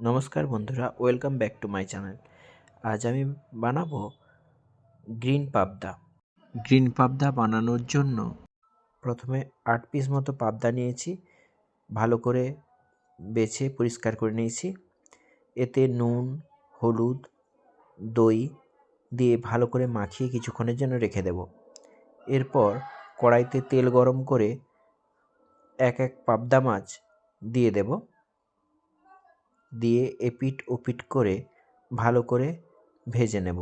নমস্কার বন্ধুরা, welcome back to my channel. আজ আমি বানাবো গ্রিন পাবদা। গ্রিন পাবদা বানানোর জন্য প্রথমে 8 পিস মতো পাবদা নিয়েছি, ভালো করে বেছে পরিষ্কার করে নিয়েছি। এতে নুন, হলুদ, দই দিয়ে ভালো করে মাখিয়ে কিছুক্ষণের জন্য রেখে দেব। এরপর কড়াইতে তেল গরম করে এক এক পাবদা মাছ দিয়ে দেব, দিয়ে এপিট ওপিট করে ভালো করে ভেজে নেব।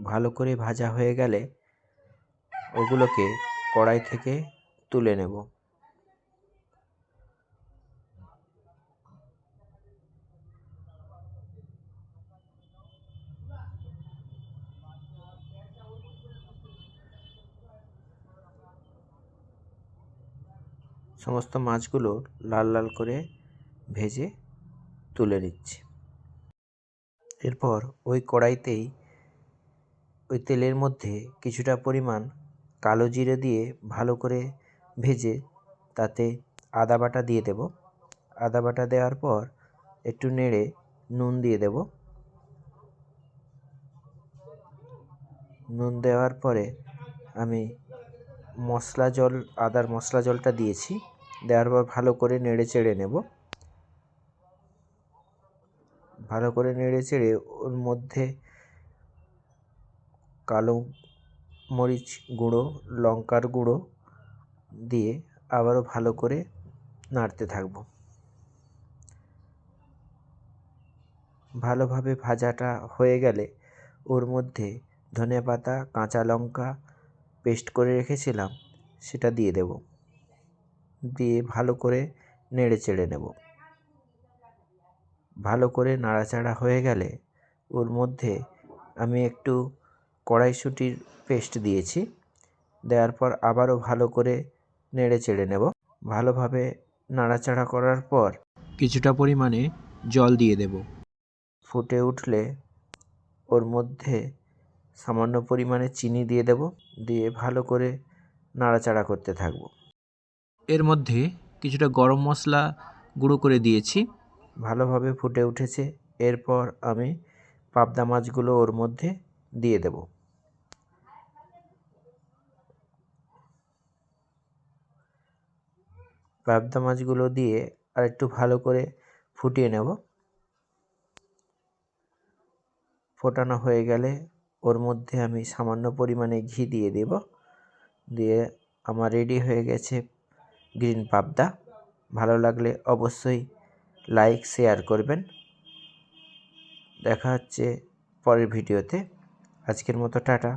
ভালো করে ভাজা হয়ে গেলে ওগুলোকে কড়াই থেকে তুলে নেব। সমস্ত মাছগুলো লাল লাল করে ভেজে তুলে নিচ্ছি। এরপর ওই কড়াইতেই ওই তেলের মধ্যে কিছুটা পরিমাণ কালো জিরে দিয়ে ভালো করে ভেজে তাতে আদা বাটা দিয়ে দেব। আদা বাটা দেওয়ার পর একটু নেড়ে নুন দিয়ে দেব। নুন দেওয়ার পরে আমি আদার মশলা জলটা দিয়েছি। দেওয়ার পর ভালো করে নেড়ে চেড়ে নেব। ভালো করে নেড়ে চেড়ে ওর মধ্যে কালো মরিচ গুঁড়ো, লঙ্কার গুঁড়ো দিয়ে আবারও ভালো করে নাড়তে থাকব। ভালোভাবে ভাজাটা হয়ে গেলে ওর মধ্যে ধনেপাতা, কাঁচা লঙ্কা পেস্ট করে রেখেছিলাম সেটা দিয়ে দেব। দিয়ে ভালো করে নেড়ে চেড়ে নেব। ভালো করে নাড়াচাড়া হয়ে গেলে ওর মধ্যে আমি একটু কড়াইশুঁটির পেস্ট দিয়েছি। দেওয়ার পর আবারও ভালো করে নেড়ে চেড়ে নেব। ভালোভাবে নাড়াচাড়া করার পর কিছুটা পরিমাণে জল দিয়ে দেব। ফুটে উঠলে ওর মধ্যে সামান্য পরিমাণে চিনি দিয়ে দেব। দিয়ে ভালো করে নাড়াচাড়া করতে থাকব। এর মধ্যে কিছুটা গরম মশলা গুঁড়ো করে দিয়েছি। ভালোভাবে ফুটে উঠেছে। এরপর আমি পাবদা মাছগুলো ওর মধ্যে দিয়ে দেব। পাবদা মাছগুলো দিয়ে আর একটু ভালো করে ফুটিয়ে নেব। ফোটানো হয়ে গেলে ওর মধ্যে আমি সামান্য পরিমাণে ঘি দিয়ে দেব। দিয়ে আমার রেডি হয়ে গেছে গ্রিন পাবদা। ভালো লাগলে অবশ্যই লাইক শেয়ার করবেন। দেখা হচ্ছে পরের ভিডিওতে। আজকের মতো টাটা।